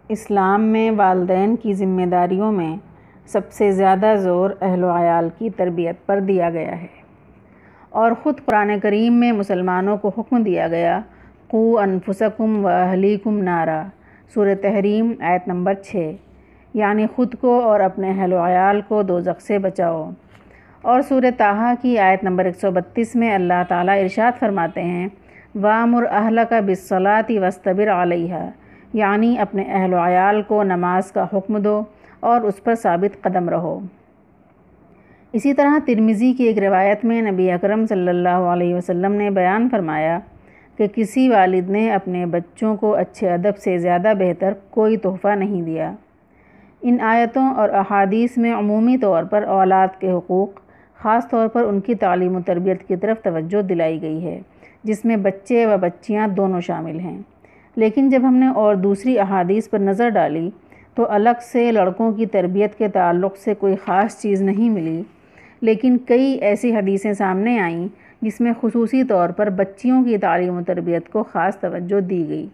اسلام میں والدین کی ذمہ داریوں میں سب سے زیادہ زور اہل و عیال کی تربیت پر دیا گیا ہے، اور خود قرآن کریم میں مسلمانوں کو حکم دیا گیا قُوا أَنفُسَكُمْ وَأَهْلِيكُمْ نَارًا، سورہ تحریم آیت نمبر 6، یعنی خود کو اور اپنے اہل و عیال کو دوزخ سے بچاؤ۔ اور سورہ طٰہٰ کی آیت نمبر 132 میں اللہ تعالیٰ ارشاد فرماتے ہیں وَأْمُرْ أَهْلَكَ بِالصَّلَاةِ وَاسْتَبِرْ عَلَيْهَا، یعنی اپنے اہل و عیال کو نماز کا حکم دو اور اس پر ثابت قدم رہو۔ اسی طرح ترمذی کی ایک روایت میں نبی اکرم صلی اللہ علیہ وسلم نے بیان فرمایا کہ کسی والد نے اپنے بچوں کو اچھے ادب سے زیادہ بہتر کوئی تحفہ نہیں دیا۔ ان آیتوں اور احادیث میں عمومی طور پر اولاد کے حقوق، خاص طور پر ان کی تعلیم و تربیت کی طرف توجہ دلائی گئی ہے، جس میں بچے و بچیاں دونوں شامل ہیں۔ لیکن جب ہم نے اور دوسری احادیث پر نظر ڈالی تو الگ سے لڑکوں کی تربیت کے تعلق سے کوئی خاص چیز نہیں ملی، لیکن کئی ایسی حدیثیں سامنے آئیں جس میں خصوصی طور پر بچیوں کی تعلیم و تربیت کو خاص توجہ دی گئی۔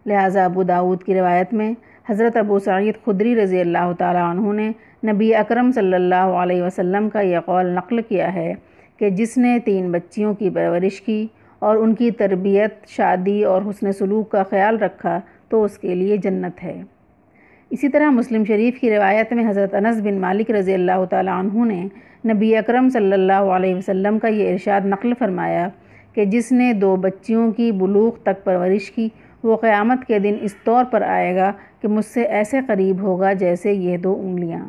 لہٰذا ابو داؤد کی روایت میں حضرت ابو سعید خدری رضی اللہ تعالیٰ عنہ نے نبی اکرم صلی اللہ علیہ وسلم کا یہ قول نقل کیا ہے کہ جس نے 3 بچیوں کی پرورش کی اور ان کی تربیت، شادی اور حسن سلوک کا خیال رکھا تو اس کے لیے جنت ہے۔ اسی طرح مسلم شریف کی روایت میں حضرت انس بن مالک رضی اللہ تعالیٰ عنہ نے نبی اکرم صلی اللہ علیہ وسلم کا یہ ارشاد نقل فرمایا کہ جس نے 2 بچیوں کی بلوغ تک پرورش کی وہ قیامت کے دن اس طور پر آئے گا کہ مجھ سے ایسے قریب ہوگا جیسے یہ 2 انگلیاں۔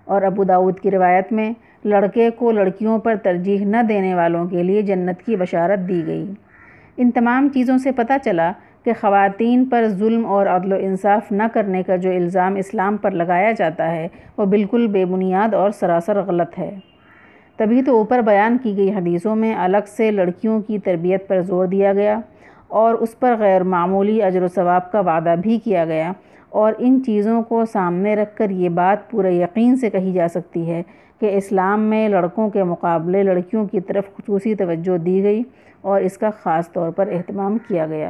اور ابو داؤد کی روایت میں لڑکے کو لڑکیوں پر ترجیح نہ دینے والوں کے لیے جنت کی بشارت دی گئی۔ ان تمام چیزوں سے پتہ چلا کہ خواتین پر ظلم اور عدل و انصاف نہ کرنے کا جو الزام اسلام پر لگایا جاتا ہے وہ بالکل بے بنیاد اور سراسر غلط ہے۔ تبھی تو اوپر بیان کی گئی حدیثوں میں الگ سے لڑکیوں کی تربیت پر زور دیا گیا اور اس پر غیر معمولی اجر و ثواب کا وعدہ بھی کیا گیا، اور ان چیزوں کو سامنے رکھ کر یہ بات پورے یقین سے کہی جا سکتی ہے کہ اسلام میں لڑکوں کے مقابلے لڑکیوں کی طرف خصوصی توجہ دی گئی اور اس کا خاص طور پر اہتمام کیا گیا۔